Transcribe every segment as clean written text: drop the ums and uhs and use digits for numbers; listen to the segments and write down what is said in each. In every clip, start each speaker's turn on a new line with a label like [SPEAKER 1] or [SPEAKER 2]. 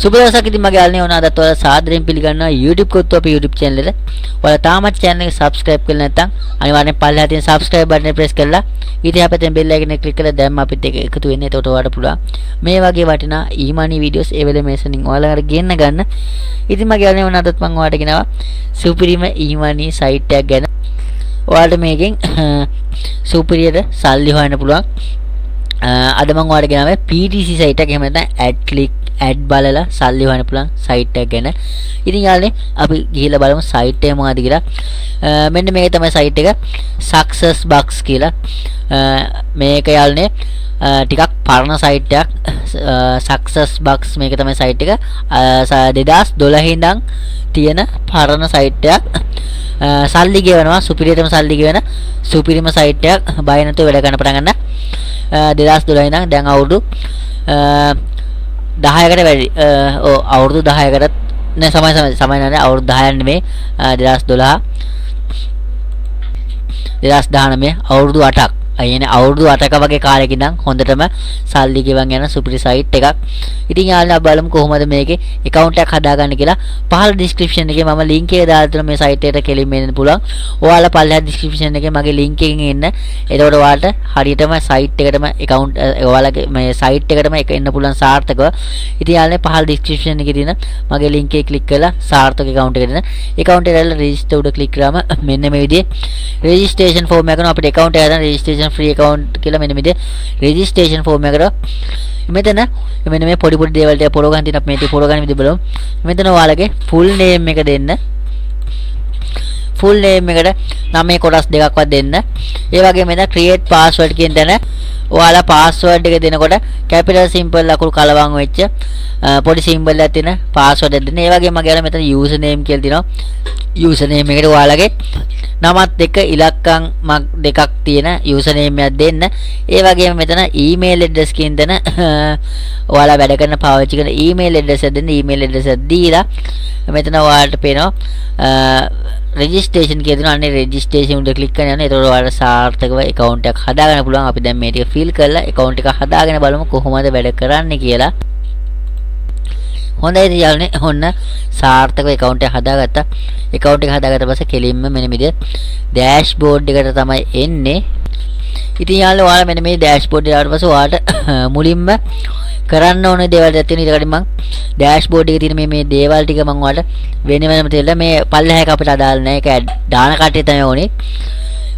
[SPEAKER 1] සුබදවසක්. ඉතින් මගේ යාළුවනේ වුණා අදත් ඔයාලා සාදරයෙන් පිළිගන්නවා YouTube කොත්තුව අපේ YouTube channel එකට. ඔයාලා තාමත් channel එක subscribe කරලා නැත්නම් අනිවාර්යෙන් පල්ලෙහා තියෙන subscribe button එක press කරලා ඊට එහා පැත්තෙන් bell icon එක click කරලා දැම්ම අපිත් එක්ක එකතු වෙන්න. එතකොට ඔයාලට පුළුවන් මේ වගේ වටිනා e-money videos ඒ වෙලේ මේසනින් ඔයාලකට ගෙන්න ගන්න. ඉතින් මගේ යාළුවනේ වුණා අදත් මම ඔයාලට ගෙනවා සුපිරිම e-money site එකක් ගැන. ඔයාලට මේකෙන් සුපිරියට සල්ලි හොයන්න පුළුවන්. අද මම ඔයාලට ගෙනාවේ PTC site එක. එහෙම නැත්නම් ad බලලා සල්ලි හොයන්න පුළුවන් site එක ගැන. ඉතින් යාළුවනේ අපි ගිහිල්ලා බලමු site එක මොකද්ද කියලා. මෙන්න මේක තමයි site එක SuccessBux කියලා. මේක යාළුවනේ ටිකක් පරණ site එකක්. SuccessBux මේක තමයි site එක. 2012 ඉඳන් තියෙන පරණ site එකක්. සල්ලි ගෙවනවා, සුපිරියටම සල්ලි ගෙවන සුපිරිම site එකක්. බය නැතුව වැඩ කරන්න පටන් ගන්න. 2012 ඉඳන් දැන් අවුරුදු 10කට වැඩි. අවුරුදු 10කට නෑ සමයි නෑ අවුරුදු 10ක් නෙමෙයි. 2012 2019 අවුරුදු 8ක්. අයනේ අවුරුදු 8ක වගේ කාලෙක ඉඳන් හොඳටම සල්ලි ගෙවන් යන සුපිරි site එකක්. ඉතින් යාළුවා බලමු කොහොමද මේකේ account එකක් හදාගන්න කියලා. පහළ description එකේ මම link එක දාලා තියෙනවා මේ site එකට කෙලින්ම එන්න පුළුවන්. ඔයාලා පල්ලෙහා description එකේ මගේ link එකකින් එන්න. එතකොට ඔයාලට හරියටම site එකටම account ඔයාලගේ මේ site එකටම එන්න පුළුවන් සාර්ථකව. ඉතින් යාළුවනේ පහළ description එකේ තියෙන මගේ link එක click කරලා සාර්ථක account එකට එන්න. account එකට register උඩ click කරාම මෙන්න මේ විදිහේ registration form එකක් අපිට account එක හදන්න registration free account කියලා මෙන්න මේ registration form එකට මෙතන මෙන්න මේ පොඩි දේවල් ටික පොරව ගන්න තියෙන අපි මේ ටික පොරව ගන්න විදිහ බලමු. මෙතන ඔයාලගේ full name එක දෙන්න. full name එකට නමේ කොටස් දෙකක්වත් දෙන්න. ඒ වගේම මෙතන create password කියන තැන ඔයාලා password එක දෙනකොට capital simple ලකුණු කලවම් වෙච්ච පොඩි symbol එකක් තියෙන password එක දෙන්න. ඒ වගේම මගේ යාළුවා මෙතන user name කියලා තියෙනවා. user name එකට ඔයාලගේ නමත් එක ඉලක්කම් දෙකක් තියෙන user name එකක් දෙන්න. ඒ වගේම මෙතන email address කියන තැන ඔයාලා වැඩ කරන පාවිච්චි කරන email address එක දෙන්න. email address එක දීලා මෙතන ඔයාලට පේනවා registration කියලා දෙනවා. අනේ registration උඩ click කරන්න යනවා. ඒතකොට ඔයාලට සාර්ථකව account එකක් හදාගන්න පුළුවන්. අපි දැන් මේ ටික fill කරලා account එක හදාගෙන බලමු කොහොමද වැඩ කරන්නේ කියලා. හොඳයි ඉතින් යාළුවනේ ඔන්න සාර්ථකව account එක හදාගත්තා. account එක හදාගත්ත පස්සේ කෙලින්ම මෙන්න මේ dashboard එකට තමයි එන්නේ. ඉතින් යාළුවෝ ඔයාලා මෙන්න මේ dashboard එකට ආවට පස්සේ ඔයාලට මුලින්ම කරන්න ඕන දේවල් ටිකක් තියෙනවා. ඊට කලින් මම dashboard එකේ තියෙන මේ දේවල් ටික මම ඔයාලට වෙනම තියලා මේ පල්ලෙහා එක අපිට අදාළ නැහැ. ඒක දාන කට්ටිය තමයි ඕනේ.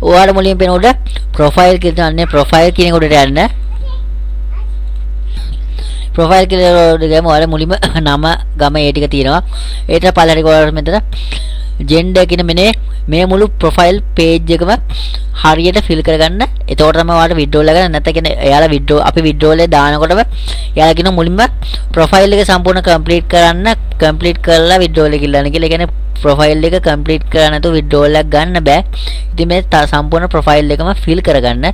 [SPEAKER 1] ඔයාලා මුලින්ම පේන උඩ profile කියලා තියෙනවා. profile කියන උඩට යන්න. profile කියලා ගියාම ඔයාලා මුලින්ම නම ගම ඒ ටික තියෙනවා. ඒකට පල්ලෙහාට ඔයාලා මෙතන gender කියන මේ මුළු profile page එකම හරියට fill කරගන්න. එතකොට තමයි ඔයාලට withdraw ගන්න. නැත්නම් කියන්නේ එයාලා withdraw අපි withdraw එක දානකොටම එයාලා කියන මුලින්ම profile එක සම්පූර්ණ complete කරන්න. complete කරලා withdraw එක ඉල්ලන්න කියලා. ඒ කියන්නේ profile එක complete කරලා නැතුව withdraw එක ගන්න බෑ. ඉතින් මේ සම්පූර්ණ profile එකම fill කරගන්න.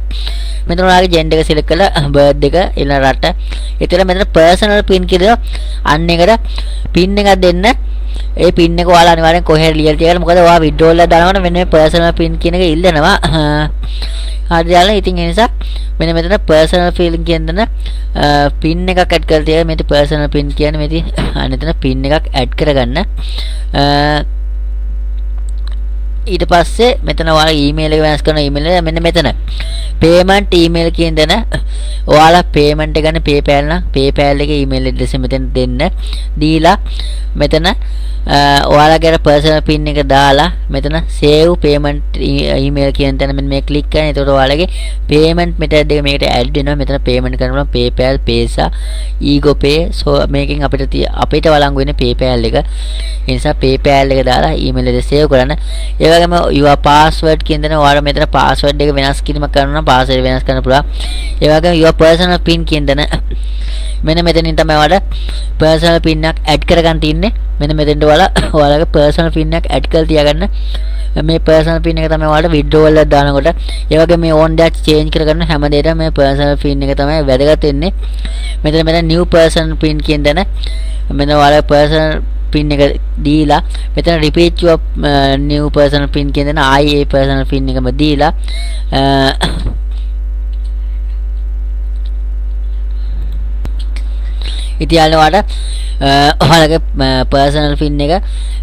[SPEAKER 1] මෙතන ඔයාලගේ gender එක select කරලා birth එක ඊළඟ රට. ඒතර මෙතන personal pin කියලා අන්න එකට pin එකක් දෙන්න. ඒ pin එක ඔයාලා අනිවාර්යෙන් කොහේ ලියලා තියගන්න. මොකද ඔයා withdraw එක දානකොට මෙන්න මේ personal pin කියන එක ඉල්ලනවා. හරිද යාළුවා? ඉතින් ඒ නිසා මෙන්න මෙතන personal pin කියන දන pin එකක් add කරලා තියලා මේ personal pin කියන්නේ මේ අනිතන pin එකක් add කරගන්න. ඊට පස්සේ මෙතන ඔයාලා email එක වෙනස් කරන email එක මෙන්න මෙතන payment email කියන දන ඔයාලා payment එක ගන්න PayPal නම් PayPal එකේ email address එක මෙතන දෙන්න. දීලා මෙතන ඔයාලගේ personal pin එක දාලා මෙතන save payment email කියන තැන මෙන්න මේ click කරන්න. එතකොට ඔයාලගේ payment method එක මේකට add වෙනවා. මෙතන payment කරනවා PayPal, Paysa, EagoPay. so මේකෙන් අපිට වළංගු වෙන PayPal එක. ඒ නිසා PayPal එක දාලා email එක save කරන්න. ඒ වගේම your password කියන තැන ඔයාලා මෙතන password එක වෙනස් කිරීමක් කරනවා නම් password වෙනස් කරන්න පුළුවන්. ඒ වගේම your personal pin කියන තැන මෙන්න මෙතනින් තමයි ඔයාලට personal pin එකක් add කරගන්න තියෙන්නේ. මෙන්න මෙතෙන්ට ඔයාලගේ personal pin එකක් add කරලා තියාගන්න. මේ personal pin එක තමයි ඔයාලට withdrawal එක දානකොට ඒ වගේ මේ on dash change කරගන්න හැම දෙයකම මේ personal pin එක තමයි වැදගත් වෙන්නේ. මෙතන new personal pin කියන දන මෙතන ඔයාලගේ personal pin එක දීලා මෙතන repeat your new personal pin කියන දන ආයේ ඒ personal pin එකම දීලා ඉතින් යාළුවාට ඔයාලගේ personal pin එක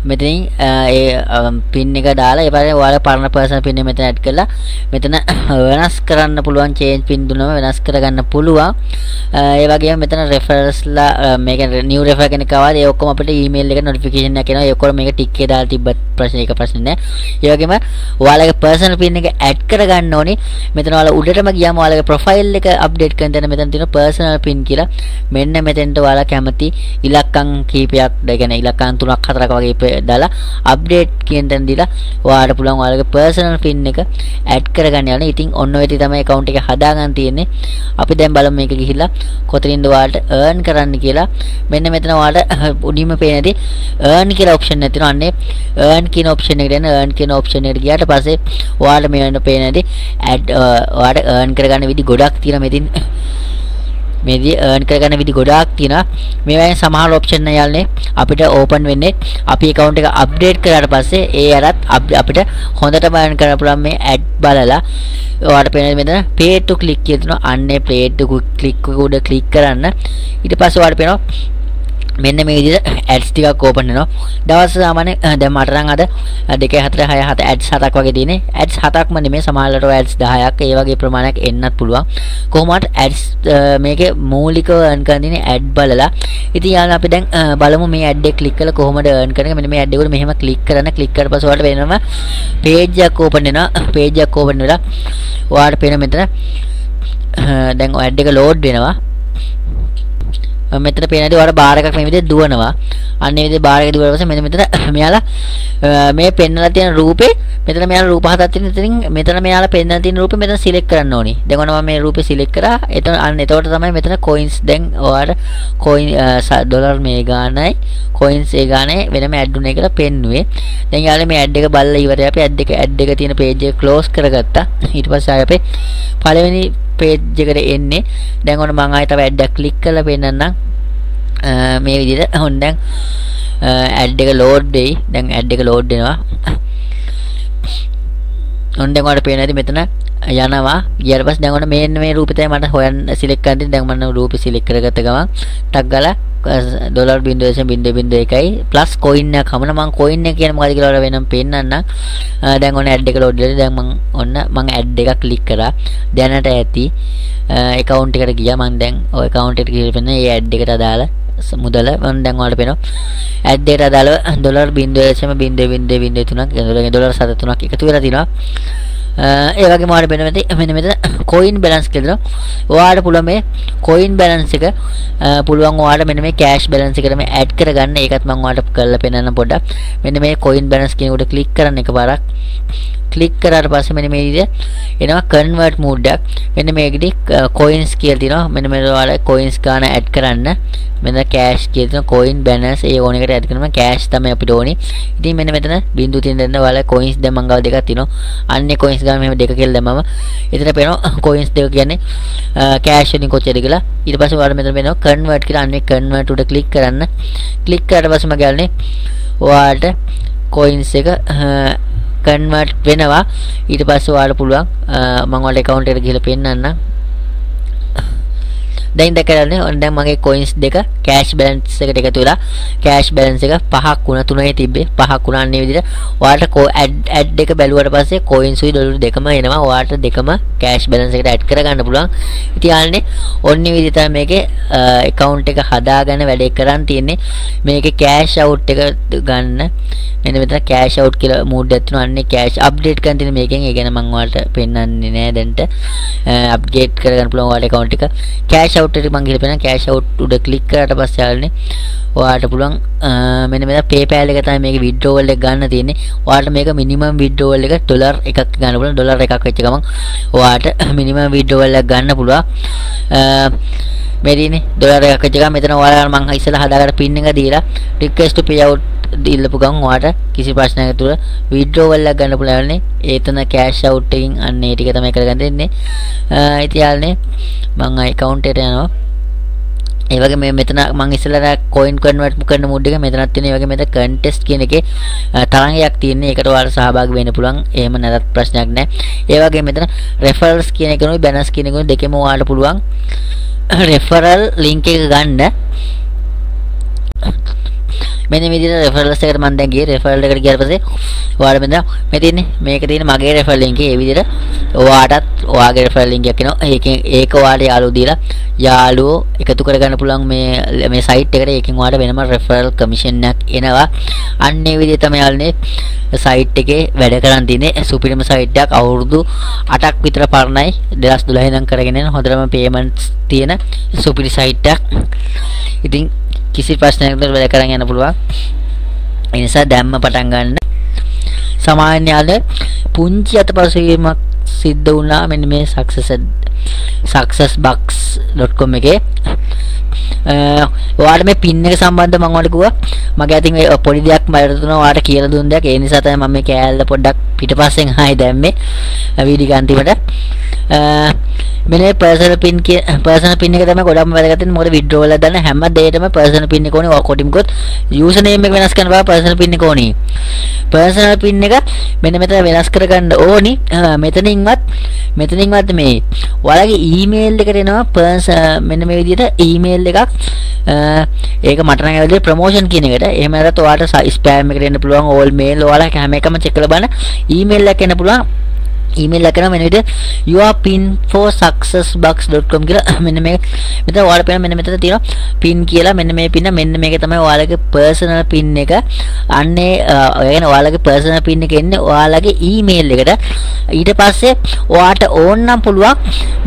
[SPEAKER 1] මෙතනින් ඒ pin එක දාලා ඊට පස්සේ ඔයාලගේ පරණ personal pin එක මෙතන add කරලා මෙතන වෙනස් කරන්න පුළුවන් change pin දුන්නම වෙනස් කරගන්න පුළුවන්. ඒ වගේම මෙතන referrals ලා මේක new refer කෙනෙක් ආවද ඒ ඔක්කොම අපිට email එකට notification එකක් එනවා. ඒ ඔක්කොම මේක tick එක දාලා තිබ්බත් ප්‍රශ්න නෑ. ඒ වගේම ඔයාලගේ personal pin එක add කරගන්න ඕනේ. මෙතන ඔයාලා උඩටම ගියාම ඔයාලගේ profile එක update කරන තැන මෙතන තියෙන personal pin කියලා මෙන්න මෙතෙන්ට ඔයාලා කැමති ඉලක්කම් කීපයක් දැන් ඉලක්කම් 3ක් 4ක් වගේ දාලා update කියන තැන දීලා ඔයාලට පුළුවන් ඔයාලගේ personal pin එක add කරගන්න යන්න. ඉතින් ඔන්න ඔය තමයි account එක හදාගන්න තියෙන්නේ. අපි දැන් බලමු මේක ගිහිල්ලා කොතනින්ද ඔයාලට earn කරන්න කියලා. මෙන්න මෙතන ඔයාලට උඩින්ම පේන ඇති earn කියලා option එකක් තියෙනවා. අන්නේ earn කියන option එකට එන්න. earn කියන option එකට ගියාට පස්සේ ඔයාලට මේකට පේන ඇති add ඔයාලට earn කරගන්න විදි ගොඩක් තියෙනවා මෙතින්. මේදී earn කරගන්න විදි ගොඩාක් තියෙනවා. මේවායින් සමහර option යාලනේ අපිට open වෙන්නේ අපි account එක update කරාට පස්සේ ඒ අරත් අපිට හොඳටම earn කරන්න පුළුවන් මේ add බලලා ඔයාලට පේන මෙතන pay to click කියනවා. අන්නේ pay to click උඩ click කරන්න. ඊට පස්සේ ඔයාලට පේනවා මෙන්න මේ විදිහට ads ටිකක් open වෙනවා. දවස් සාමාන්‍ය දැන් මට නම් අද 2 4 6 7 ads 7ක් වගේ තියෙන්නේ. ads 7ක්ම නෙමෙයි සමහරවිට ads 10ක් ඒ වගේ ප්‍රමාණයක් එන්නත් පුළුවන්. කොහොමවත් ads මේකේ මූලිකව earn කරන්න තියෙන්නේ ad බලලා. ඉතින් යාළුවා අපි දැන් බලමු මේ ad එක click කරලා කොහොමද earn කරන්නේ. මෙන්න මේ ad එක උඩ මෙහෙම click කරන්න. click කරලා පස්සේ ඔයාලට වෙනම page එකක් open වෙනවා. page එකක් open වෙලා ඔයාලට පේන මෙතන දැන් ඔය ad එක load වෙනවා. මෙතන පේනදී ඔයාලා බාර් එකක් මේ විදිහට දුවනවා. අන්න ඒ විදිහට බාර් එක දුවලා පස්සේ මෙන්න මෙතන මෙයාලා මේ පෙන්නලා තියෙන රූපේ මෙතන මෙයාලා රූප හතක් තියෙන. ඉතින් මෙතන මෙයාලා පෙන්නලා තියෙන රූපේ මෙතන සිලෙක්ට් කරන්න ඕනි. දැන් ඔන්න මම මේ රූපේ සිලෙක්ට් කරා. එතන අන්න එතකොට තමයි මෙතන coins දැන් ඔයාලට coin ඩොලර් මේ ගානයි coins ඒ ගානේ වෙනම add උනේ කියලා පෙන්නුවේ. දැන් යාළුවා මේ add එක බලලා ඉවරයි. අපි add එක තියෙන page එක close කරගත්තා. ඊට පස්සේ ආයෙ අපේ පළවෙනි page එකට එන්නේ. දැන් ඔන්න මම ආයෙ තව add එක click කරලා පෙන්නන්නම්. මේ විදිහට ඔන්න දැන් ad එක load වෙයි. දැන් ad එක load වෙනවා. ඔන්න දැන් ඔයාලට පේනවා ඇති මෙතන යනවා. ඊට පස්සේ දැන් ඔන්න මේ රූපේ තමයි මට හොයන්න සිලෙක්ට් කරන්න තියෙන්නේ. දැන් මම රූපේ සිලෙක්ට් කරගත්ත ගමන් ටක් ගාලා $.0.1යි ප්ලස් coin එකක් හමන. මම coin එක කියන්නේ මොකද කියලා වෙනම පෙන්නන්නම්. දැන් ඔන්න ad එක load වෙලා දැන් මම ad එකක් click කරා. දැනට ඇති account එකට ගියා. මම දැන් ඔය account එකට ගිහලා පෙන්නන මේ ad එකට අදාළ මුදල මම දැන් ඔයාලට පේනවා ad එකට අදාළව $.0.03ක් එකතු වෙලා තිනවා. ඒ වගේම ඔයාලට පේනවා මෙන්න මෙතන coin balance කියලා දෙනවා. ඔයාලට පුළුවන් මේ coin balance එක පුළුවන් ඔයාලට මෙන්න මේ cash balance එකට මේ add කරගන්න. ඒකත් මම ඔයාලට කරලා පෙන්නන්න පොඩ්ඩක්. මෙන්න මේ coin balance කියන උඩ click කරන්න එකපාරක්. click කරාට පස්සේ මෙන්න මේ විදිහට එනවා convert mode එකක්. මෙන්න මේකෙදි coins කියලා තියෙනවා. මෙන්න මේ ඔයාලා coins ගන්න add කරන්න. මෙන්න cash කියලා තියෙනවා. coin balance ඒ ඕන එකට add කරනවා. cash තමයි අපිට ඕනේ. ඉතින් මෙන්න මෙතන බිංදුව තියෙන දෙන්න ඔයාලා coins දැන් මං ගාව දෙකක් තියෙනවා. අන්නේ coins ගාම මෙහෙම දෙක කියලා දැම්මම එතන පේනවා coins දෙක කියන්නේ cash වලින් කොච්චරද කියලා. ඊට පස්සේ ඔයාලා මෙතන පේනවා convert කියලා. අන්නේ convert උඩ click කරන්න. click කරාට පස්සේ මම ගාල්නේ ඔයාලට coins එක convert වෙනවා. ඊට පස්සේ ඔයාලට පුළුවන් මම ඔයාලට account එකට ගිහලා පෙන්නන්නම්. දැන් දැකලානේ ඔන්න දැන් මගේ coins දෙක cash balance එකට එකතු වෙලා cash balance එක 5ක් වුණා. 3ේ තිබ්බේ 5ක් වුණා. අන්න ඒ විදිහට ඔයාලට add එක බැලුවට පස්සේ coins උයි ඩොලර් දෙකම එනවා. ඔයාලට දෙකම cash balance එකට add කරගන්න පුළුවන්. ඉතින් යාළුවනේ ඔන්න ඒ විදිහට තමයි මේකේ account එක හදාගෙන වැඩේ කරන් තියෙන්නේ. මේකේ cash out එක ගන්න මෙන්න මෙතන cash out කියලා මූඩ් එකක් තියෙනවා. අන්නේ cash update කරන් තියෙන මේකෙන් ඒ කියන්නේ මම ඔයාලට පෙන්නන්නේ නෑ දැන්ට. update කරගන්න පුළුවන් ඔයාලේ account එක. cash out එකට මම ගිහලා පෙන්නන cash out උඩ click කරාට පස්සේ යාළුවනේ ඔයාලට පුළුවන් මෙන්න මෙතන PayPal එක තමයි මේකේ withdrawal එක ගන්න තියෙන්නේ. ඔයාලට මේක minimum withdrawal එක ඩොලර් එකක් ගන්න පුළුවන්. ඩොලර් එකක් වෙච්ච ගමන් ඔයාලට minimum withdrawal එක ගන්න පුළුවන්. මේ දිනේ ඩොලර් එකක් වෙච්ච ගමන් මෙතන ඔයාලා මම ඉස්සෙල්ලා හදාගන්න pin එක දීලා request to pay out දීලපු ගමන් ඔයාලට කිසි ප්‍රශ්නයක් නැතුව withdrawal එක ගන්න පුළුවන් නේ. ඒතන cash out එකකින් අන්න ඒ ටික තමයි කරගන්න දෙන්නේ. ඉතින් යාළුවනේ මම account එකට යනවා. ඒ වගේ මේ මෙතන මම ඉස්සෙල්ලා coin convert කරන mood එක මෙතනක් තියෙනවා. ඒ වගේ මෙතන contest කියන එකේ තරංගයක් තියෙන්නේ. ඒකට ඔයාලා සහභාගී වෙන්න පුළුවන්. එහෙම නැතත් ප්‍රශ්නයක් නැහැ. ඒ වගේ මෙතන referrals කියන එකනොයි balance කියන එකනොයි දෙකෙම ඔයාලට පුළුවන් referral link එක ගන්න. මෙන්න මේ විදිහට referrals එකට මම දැන් ගියේ referral එකට ගියාට පස්සේ ඔයාලා මෙතන මේ තියෙන්නේ මේක තියෙන මගේ referral link එක. ඒ විදිහට ඔයාටත් ඔයාගේ referral link එකක් එනවා. ඒක ඔයාලට යාළුවෝ දීලා යාළුවෝ එකතු කරගන්න පුළුවන් මේ site එකට. ඒකෙන් ඔයාලට වෙනම referral commission එකක් එනවා. අන්න ඒ විදිහට තමයි යාළුවනේ site එකේ වැඩ කරන් තියෙන්නේ. සුපිරිම site එකක් අවුරුදු 8ක් විතර පරණයි. 2012 ඉඳන් කරගෙන යන හොඳටම payments තියෙන සුපිරි site එකක්. ඉතින් කිසි ප්‍රශ්නයක් නැතුව වැඩ කරන් යන්න පුළුවන්. ඒ නිසා දැම්ම පටන් ගන්න. සාමාන්‍ය යාළුවනේ පුංචි අතපසුවීමක් සිද්ධ වුණා මෙන්න මේ successBux.com එකේ. ඔයාලට මේ පින් එක සම්බන්ධව මම ඔයාලට කිව්වා මගේ අතින් පොඩි දෙයක් මට තුන ඔයාලට කියලා දුන්න දෙයක්. ඒ නිසා තමයි මම මේ කෑල්ල පොඩ්ඩක් පිටපස්සෙන් ආයි දැම්මේ වීඩියෝ ගන්තිමට. මෙන්න මේ personal pin එක තමයි ගොඩක්ම වැදගත් වෙන්නේ. මොකද withdrawal එක දාන හැම දෙයකටම personal pin එක ඕනේ. කොටිම්කොත් user name එක වෙනස් කරන්න බෑ personal pin එක ඕනේ. personal pin එක මෙන්න මෙතන වෙනස් කරගන්න ඕනි. මෙතනින්වත් මේ ඔයාලගේ email එකට එනවා මෙන්න මේ විදිහට email එකක්. ඒක මට නම් ඇවිල්ලා promotion කියන එකට. එහෙම නැත්නම් ඔයාලට spam එකට එන්න පුළුවන්. all mail ඔයාලා හැම එකම check කරලා බලන්න. email එකක් එන්න පුළුවන්. email එක කරනවා මෙන්න විදිහට your pin for successbux.com කියලා. මෙන්න මේක මෙතන ඔයාලා පේන මෙන්න මෙතන තියෙනවා pin කියලා. මෙන්න මේ pin මෙන්න මේක තමයි ඔයාලගේ personal pin එක. අන්නේ ඒ කියන්නේ ඔයාලගේ personal pin එක එන්නේ ඔයාලගේ email එකට. ඊට පස්සේ ඔයාට ඕන නම් පුළුවන්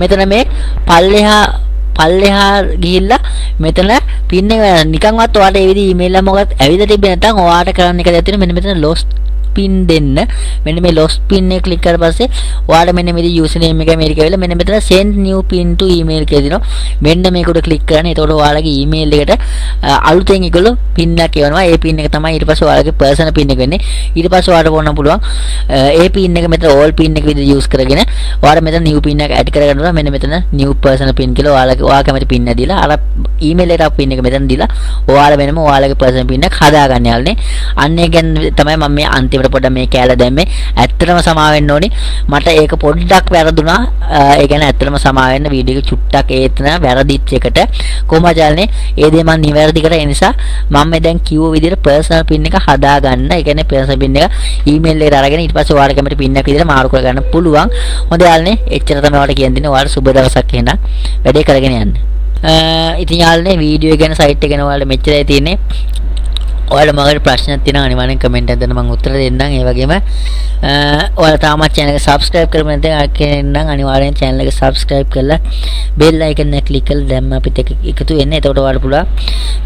[SPEAKER 1] මෙතන මේ පල්ලෙහා ගිහිල්ලා මෙතන pin එක නිකන්වත් ඔයාලට ඒ විදිහේ email එක මොකක්ද ඇවිල්ලා තිබෙන්නේ නැත්නම් ඔයාට කරන්න එක දෙයක් තියෙනවා. මෙන්න මෙතන lost pin දෙන්න. මෙන්න මේ lost pin එක ක්ලික් කරලා පස්සේ ඔයාලා මෙන්න මේ username එක මේක ඇවිල්ලා මෙන්න මෙතන send new pin to email කියලා දිනවා. මෙන්න මේක උඩ ක්ලික් කරන්න. එතකොට ඔයාලගේ email එකට අලුතෙන් ඒගොල්ලෝ pin එකක් එවනවා. ඒ pin එක තමයි ඊට පස්සේ ඔයාලගේ personal pin එක වෙන්නේ. ඊට පස්සේ ඔයාලට ඕන පුළුවන් ඒ pin එක මෙතන all pin එක විදිහට use කරගෙන ඔයාලා මෙතන new pin එක add කරගන්න ඕන. මෙන්න මෙතන new personal pin කියලා ඔයා කැමති pin එක දීලා අර email එකට pin එක මෙතන දීලා ඔයාලා වෙනම ඔයාලගේ personal pin එක හදාගන්න යාළුවනේ. අන්න ඒ ගැන තමයි මම මේ අන්තිම පොඩ්ඩක් මේ කැල දැම්මේ. ඇත්තටම සමා වෙන්න ඕනි. මට ඒක පොඩ්ඩක් වැරදුනා. ඒ කියන්නේ ඇත්තටම සමා වෙන්න වීඩියෝ එක චුට්ටක් ඒතන වැරදිච්ච එකට කොහොමද යාළුවනේ ඒ දේ මම නිවැරදි කරා. ඒ නිසා මම මේ දැන් කිව්ව විදිහට personal pin එක හදාගන්න. ඒ කියන්නේ personal pin එක email එකට අරගෙන ඊට පස්සේ ඔයාලා කැමති pin එකක් විදිහට මාරු කරගන්න පුළුවන්. හොඳ යාළුවනේ එච්චර තමයි ඔයාලට කියන්න දෙන්නේ. ඔයාලට සුබ දවසක් එහෙනම් වැඩේ කරගෙන යන්න. ඉතින් යාළුවනේ වීඩියෝ ගැන සයිට් එක ගැන ඔයාලට මෙච්චරයි තියෙන්නේ. ඔයාලා මගට ප්‍රශ්නයක් තියෙනවා අනිවාර්යෙන් කමෙන්ට් එකෙන් දෙන්න මම උත්තර දෙන්නම්. ඒ වගේම ඔයාලා තාමත් channel එක subscribe කරලා නැත්නම් අනිවාර්යෙන් channel එක subscribe කරලා bell icon එක click කරලා දැම්ම අපිත් එකතු වෙන්න. එතකොට ඔයාලට පුළුවන්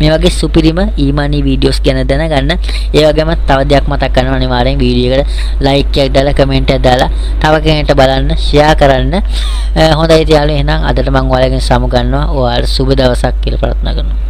[SPEAKER 1] මේ වගේ සුපිරිම e-money videos ගැන දැනගන්න. ඒ වගේම තව දෙයක් මතක් කරනවා අනිවාර්යෙන් වීඩියෝ එකට like එකක් දාලා comment එකක් දාලා තව කෙනෙක්ට බලන්න share කරන්න. හොඳයි යාළුවෝ එහෙනම් අදට මම ඔයාලගෙන් සමු ගන්නවා. ඔයාලට සුබ දවසක් කියලා ප්‍රාර්ථනා කරනවා.